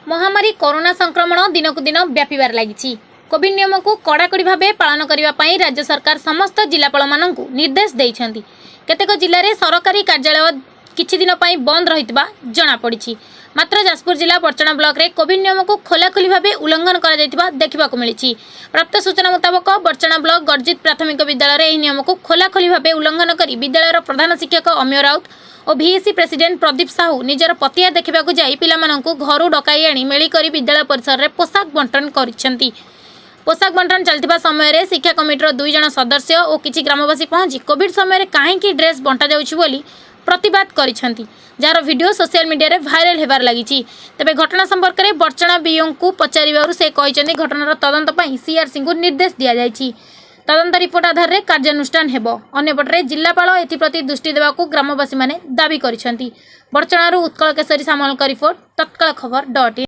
महामारी कोरोना संक्रमण दिनकु दिन व्यापीबार लागिछि। कोविड नियम को कड़ाकड़ी भाव पालन करने राज्य सरकार समस्त जिलापाल मानू निर्देश देइछन्ति। केतेक जिले में सरकारी कार्यालय किछि दिन पई बंद रहितबा जणा पड़िछि। मात्र जाजपुर जिला बरचना ब्लॉक रे कोविड नियम को खोलाखोली भाव उल्लंघन करा जायतिबा देखिबाकु मिलिछि। प्राप्त सूचना मुताबक बरचना ब्लॉक गर्जित प्राथमिक विद्यालय रे एही नियम को खोलाखोली भाव उल्लंघन करी विद्यालयर प्रधान शिक्षक अमिय राउत और VEC प्रेसिडेंट प्रदीप साहू निजर पतिया देखा जाई पिलामानंकु घरू डकाई आनी मेली करी विद्यालय परिसर रे पोशाक बंटन करिसेंती। पोशाक बंटन चलतिबा समय रे शिक्षा कमिटीर 2 जण सदस्य और किछि ग्रामवासी पहुंची कोविड समय रे काहेकि ड्रेस बंटा जाउछि बोली प्रतिवाद करिसेंती, जार वीडियो सोशल मीडिया रे वायरल हेबार लागिछि। तबे घटना संपर्क में बरचना बीओ को पचारिबारु से कहिसेंती घटनार तदंत पई CRC को निर्देश दिया जायछि। तदंत रिपोर्ट आधार में कार्यानुष्ठान हेबो। अन्यपटे जिलापाल एथिप्रति दृष्टि देवाकू ग्रामवासी माने दाबी करिसेंती। बरचणारू उत्कल केसरी सामलका रिपोर्ट तत्काल खबर .in।